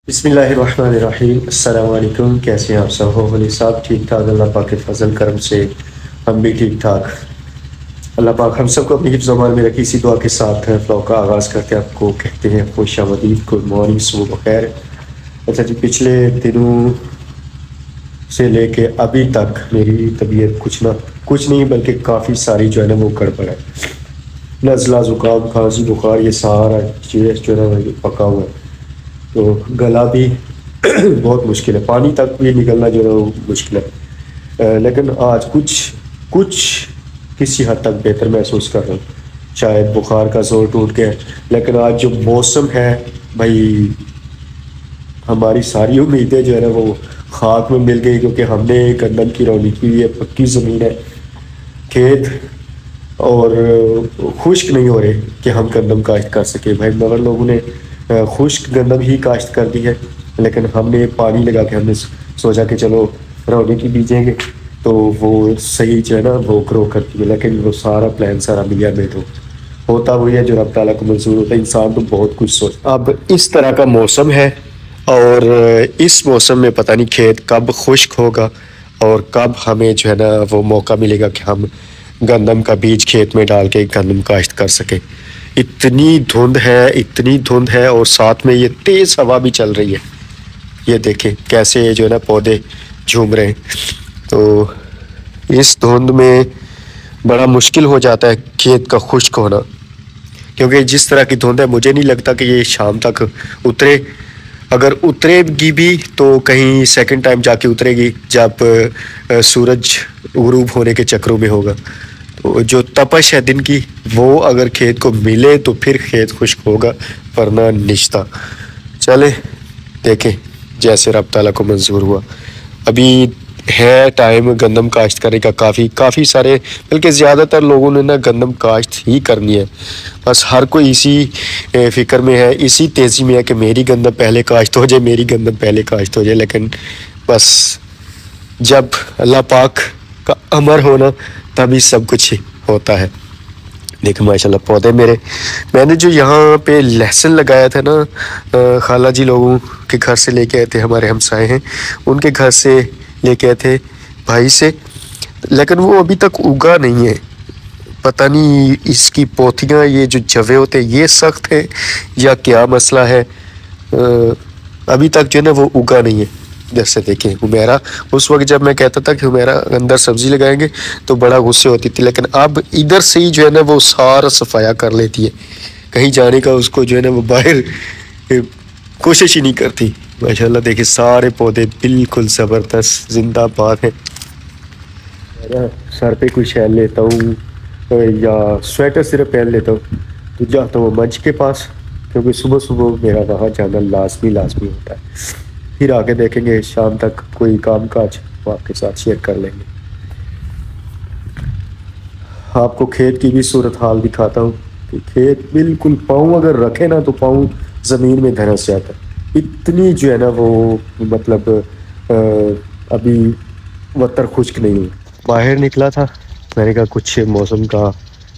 बिस्मिल्लाहिर्रहमानिर्रहीम। अस्सलाम वालेकुम। कैसे हैं आप सब? हो वली साहब ठीक ठाक, अल्लाह पाक के फजल करम से हम भी ठीक ठाक। अल्लाह पाक हम सबको अपनी हिफ्ज़ अमान में रखी। इसी दुआ के साथ व्लॉग का आगाज़ करते हैं। आपको कहते हैं खुश आमदीद, गुड मॉर्निंग, सुबह बखैर। अच्छा जी, पिछले दिनों से लेके अभी तक मेरी तबीयत कुछ नहीं बल्कि काफ़ी सारी जो है ना वो गड़बड़ है। नज़ला, ज़ुकाम, खांसी, बुखार, ये सारा चीज़ जो है ना पका हुआ है। तो गला भी बहुत मुश्किल है, पानी तक भी निकलना जो है वो मुश्किल है। लेकिन आज कुछ कुछ किसी हद तक बेहतर महसूस कर रहा हूँ। शायद बुखार का जोर टूट गया है। लेकिन आज जो मौसम है भाई, हमारी सारी उम्मीदें जो है ना वो खाक में मिल गई, क्योंकि हमने गंदम की रौनी की हुई है, पक्की ज़मीन है, खेत और खुश्क नहीं हो रहे कि हम गंदम काश्त कर सके। भाई मगर लोगों ने खुश्क गंदम ही काश्त कर दी है, लेकिन हमने पानी लगा के हमने सोचा कि चलो रौनी की बीजेंगे तो वो सही जो है ना वो ग्रो करती है। लेकिन वो सारा प्लान सारा मियाँ में तो होता वही है जो रब ताला को मंजूर होता है। इंसान तो बहुत कुछ सोच, अब इस तरह का मौसम है और इस मौसम में पता नहीं खेत कब खुश्क होगा और कब हमें जो है ना वो मौका मिलेगा कि हम गंदम का बीज खेत में डाल के गंदम काश्त कर सके। इतनी धुंध है और साथ में ये तेज़ हवा भी चल रही है। ये देखें कैसे जो है ना पौधे झूम रहे हैं। तो इस धुंध में बड़ा मुश्किल हो जाता है खेत का खुश्क होना, क्योंकि जिस तरह की धुंध है मुझे नहीं लगता कि ये शाम तक उतरे। अगर उतरेगी भी तो कहीं सेकंड टाइम जाके उतरेगी जब सूरज गुरूब होने के चक्रों में होगा। तो जो तपश है दिन की वो अगर खेत को मिले तो फिर खेत खुश्क होगा, वरना निश्ता। चले देखें जैसे रब ताला को मंजूर हुआ। अभी है टाइम गंदम काश्त करने का, काफ़ी सारे बल्कि ज़्यादातर लोगों ने ना गंदम काश्त ही करनी है। बस हर कोई इसी फ़िक्र में है, इसी तेज़ी में है कि मेरी गंदम पहले काश्त हो जाए, मेरी गंदम पहले काश्त हो जाए। लेकिन बस जब अल्लाह पाक का अमर होना तभी सब कुछ होता है। देखो माशाल्लाह पौधे मेरे, मैंने जो यहाँ पे लहसुन लगाया था ना, खाला जी लोगों के घर से लेके आए थे, हमारे हमसाए हैं उनके घर से लेके आए थे भाई से, लेकिन वो अभी तक उगा नहीं है। पता नहीं इसकी पोथियाँ, ये जो जवे होते हैं ये सख्त है या क्या मसला है। अभी तक जो है ना वो उगा नहीं है। जैसे देखें हुमैरा, उस वक्त जब मैं कहता था कि हुमैरा अंदर सब्जी लगाएंगे तो बड़ा गुस्से होती थी, लेकिन अब इधर से ही जो है ना वो सारा सफाया कर लेती है। कहीं जाने का उसको जो है ना वो बाहर कोशिश ही नहीं करती। माशाल्लाह देखिए सारे पौधे बिल्कुल ज़बरदस्त जिंदाबाद हैं। सर पे कोई शैल लेता हूँ या स्वेटर सिर्फ पहन लेता हूँ तो जाता हूँ मंच के पास, क्योंकि सुबह सुबह मेरा वहाँ जाना लाजमी होता है। फिर आगे देखेंगे शाम तक कोई काम काज आपके साथ शेयर कर लेंगे। आपको खेत की भी सूरत हाल दिखाता हूँ कि खेत बिल्कुल पाँव अगर रखे ना तो पाँव ज़मीन में धंस जाता है। इतनी जो है ना वो मतलब अभी वतर खुश्क नहीं हुई। बाहर निकला था, मैंने कहा कुछ मौसम का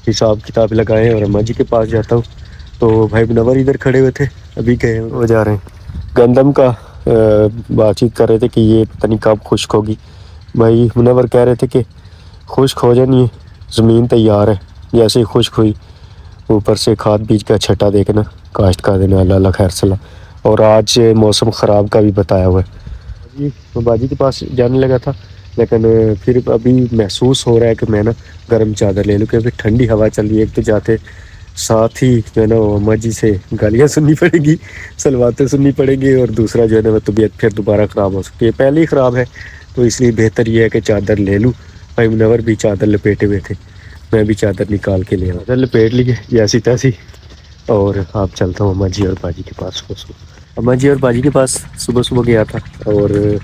हिसाब किताब लगाएं और अम्मा जी के पास जाता हूँ। तो भाई मुनव्वर इधर खड़े हुए थे, अभी गए वो जा रहे हैं। गंदम का बातचीत कर रहे थे कि ये पता नहीं कब खुश्क होगी। भाई मुनव्वर कह रहे थे कि खुश्क हो जानी है, ज़मीन तैयार है, जैसे ही खुश्क हुई ऊपर से खाद बीज का छटा देखना काश्त कर देना, अल्लाह अल्लाह खैर सला। और आज मौसम ख़राब का भी बताया हुआ है जी। तो बाजी के पास जाने लगा था, लेकिन फिर अभी महसूस हो रहा है कि मैं ना गर्म चादर ले लूँ, क्योंकि ठंडी हवा चल रही है। एक तो जाते साथ ही जो है ना वो अम्मा जी से गालियाँ सुननी पड़ेगी, सलवातें सुननी पड़ेगी, और दूसरा जो है ना वो तबीयत फिर दोबारा ख़राब हो सकती है। पहले ही ख़राब है तो इसलिए बेहतर ये है कि चादर ले लूँ। भाई मुनव्वर भी चादर लपेटे हुए थे, मैं भी चादर निकाल के ले आऊँ, चादर लपेट लिए जैसी तैसी। और आप चलता हूँ अम्मा जी और बाजी के पास। अम्मा जी और बाजी के पास सुबह सुबह गया था और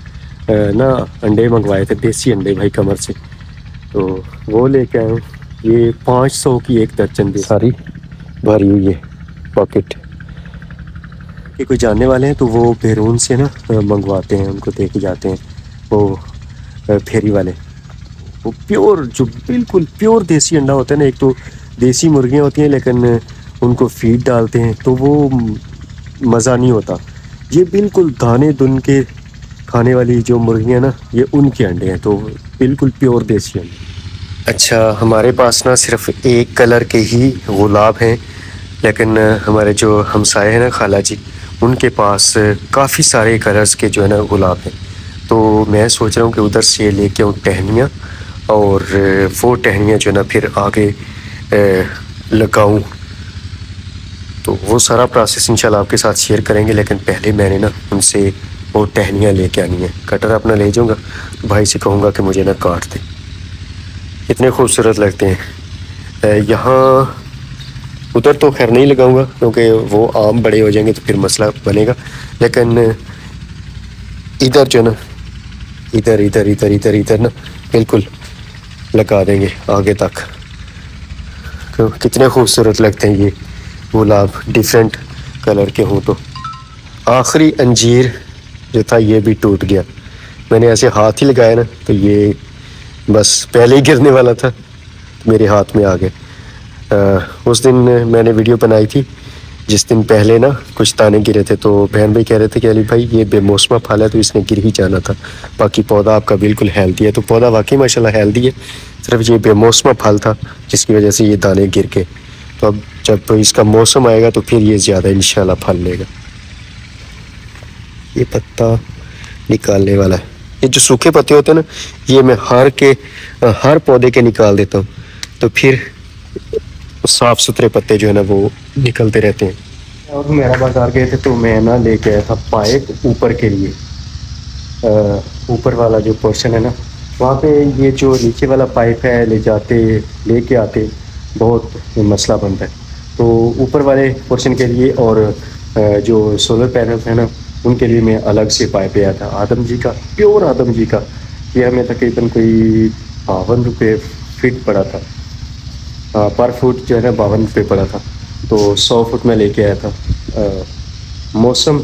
ना अंडे मंगवाए थे, देसी अंडे भाई कमर से, तो वो लेके आया हूँ। ये 500 की एक दर्जन थी, सारी भरी हुई है पॉकेट। ये कोई जानने वाले हैं तो वो बैरून से ना मंगवाते हैं, उनको दे के जाते हैं वो फेरी वाले। वो प्योर, जो बिल्कुल प्योर देसी अंडा होता है ना। एक तो देसी मुर्गियाँ होती हैं लेकिन उनको फीड डालते हैं तो वो मज़ा नहीं होता। ये बिल्कुल दाने दुन के खाने वाली जो मुर्गियाँ ना, ये उनके अंडे हैं, तो बिल्कुल प्योर देसी अंडे। अच्छा, हमारे पास ना सिर्फ एक कलर के ही गुलाब हैं, लेकिन हमारे जो हमसाए हैं ना खाला जी, उनके पास काफ़ी सारे कलर्स के जो है ना गुलाब हैं। तो मैं सोच रहा हूँ कि उधर से लेके आऊँ टहनियाँ, और वो टहनियाँ जो है ना फिर आगे लगाऊँ। तो वो सारा प्रोसेस इंशाल्लाह आपके साथ शेयर करेंगे, लेकिन पहले मैंने ना उनसे वो टहनियाँ लेके आनी है। कटर अपना ले जाऊँगा, तो भाई से कहूँगा कि मुझे ना काट दे। इतने खूबसूरत लगते हैं। यहाँ उधर तो खैर नहीं लगाऊंगा, क्योंकि वो आम बड़े हो जाएंगे तो फिर मसला बनेगा, लेकिन इधर जो ना, इधर इधर इधर इधर इधर ना बिल्कुल लगा देंगे आगे तक। कितने खूबसूरत लगते हैं ये गुलाब, डिफरेंट कलर के हों। तो आखिरी अंजीर जो था ये भी टूट गया। मैंने ऐसे हाथ ही लगाया ना, तो ये बस पहले ही गिरने वाला था, मेरे हाथ में आ गए। उस दिन मैंने वीडियो बनाई थी, जिस दिन पहले ना कुछ दाने गिरे थे, तो बहन भाई कह रहे थे कि अली भाई ये बेमौसमा फल है, तो इसने गिर ही जाना था, बाकी पौधा आपका बिल्कुल हेल्दी है। तो पौधा वाकई माशाल्लाह हेल्दी है, सिर्फ ये बेमौसमा फल था जिसकी वजह से ये दाने गिर के। तो अब जब इसका मौसम आएगा तो फिर ये ज़्यादा इंशाल्लाह फल लेगा। ये पत्ता निकालने वाला है, ये जो सूखे पत्ते होते हैं ना, ये मैं हर पौधे के निकाल देता हूँ, तो फिर साफ़ सुथरे पत्ते जो है ना वो निकलते रहते हैं। और मेरा बाजार गए थे, तो मैं ना लेके आया था पाइप ऊपर के लिए। ऊपर वाला जो पोर्शन है ना, वहाँ पे ये जो नीचे वाला पाइप है लेके आते बहुत मसला बनता है। तो ऊपर वाले पोर्शन के लिए और जो सोलर पैनल है ना, उनके लिए मैं अलग से पाइप आया था, आदम जी का, प्योर आदम जी का। ये हमें तकरीबन कोई 52 रुपये फीट पड़ा था, पर फुट जो है ना 52 रुपये पड़ा था। तो 100 फुट में लेके आया था। मौसम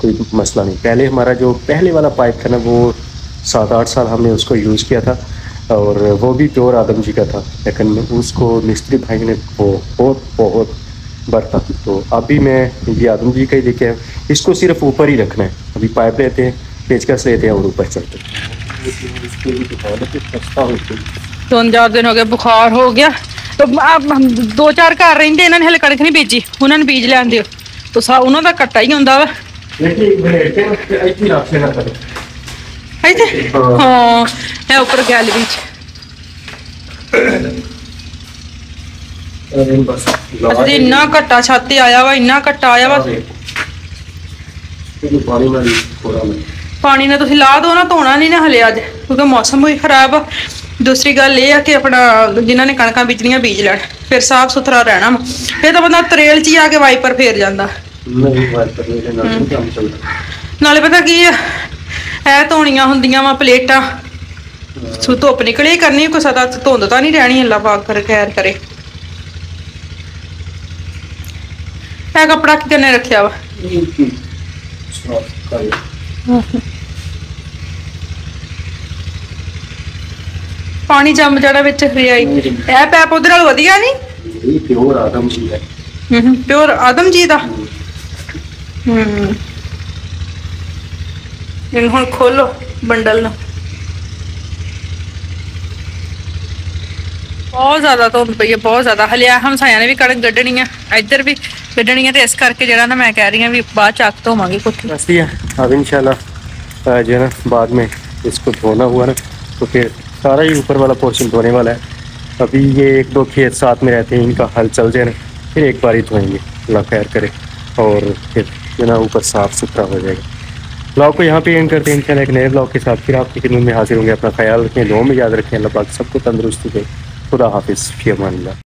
कोई मसला नहीं। पहले हमारा जो पहले वाला पाइप था ना, वो 7-8 साल हमने उसको यूज़ किया था, और वो भी प्योर आदम जी का था, लेकिन उसको मिस्त्री भाई ने बहुत बरता। तो अभी मैं ये आदम जी का ही लेके आया। इसको सिर्फ ऊपर ही रखना है। अभी पाइप लेते हैं, पेचकस लेते हैं और ऊपर चलते हैं। 3-4 दिन हो गए, बुखार हो गया। तो आप 2-4 घर रहंदे, इन्होंने हले कणक नहीं बीजी, उन्होंने बीज लैन दिओ, तो उन्हों का कट्टा ही होंदा वा। हाँ, है ऊपर गैल बीच। इन्ना कट्टा छाती आया वा, इन्ना कट्टा आया वा। पानी ने तुसीं ला दो ना, धोना नहीं ना हले अज, क्योंकि मौसम भी खराब आ। दूसरी गल ये है कि अपना जिन्होंने कणकां बीजनियां बीज लैण, फिर साफ सुथरा रहना। फिर तो बंदा तरेल च ही आके वाइपर फेर जांदा। नाले पता की है, धोनियां हुंदियां वा प्लेटां, धुप्प निकले करनी, कोई सदा धुंध तां नहीं रहनी, अल्लाह पाक करे खैर करे। है कपड़ा कितने रखिया वा? पानी जम जाना विच रियाई। ए पैप उधर वाल वधिया नहीं, प्योर आदम जी है। प्योर आदम जी दा। हुण खोलो बंडल ना। बहुत ज्यादा धुंध पई है, बहुत ज्यादा। हले हमसाया ने भी कणक गड्ढनी है, इधर भी गड्ढनी है, तो इस करके जो ना मैं कह रही हूँ भी बाद चक धोवांगे कुछ। अब इंशाल्लाह जो है ना बाद में इसको धोना हुआ ना, तो फिर सारा ही ऊपर वाला पोर्शन धोने वाला है। अभी ये 1-2 खेत साथ में रहते हैं, इनका हल चल जाए ना, फिर एक बार ही धोएंगे, अल्लाह खैर करे, और फिर जो ना ऊपर साफ़ सुथरा हो जाएगा। ब्लॉग को यहाँ पे एंड करते हैं। इंशाल्लाह एक नए ब्लॉग के साथ फिर आपकी खिदमत में हाजिर होंगे। अपना ख्याल रखें, दुआ में याद रखें। अल्लाह पाक सबको तंदुरुस्ती दे। खुदा हाफिज़, फ़ी अमान अल्लाह।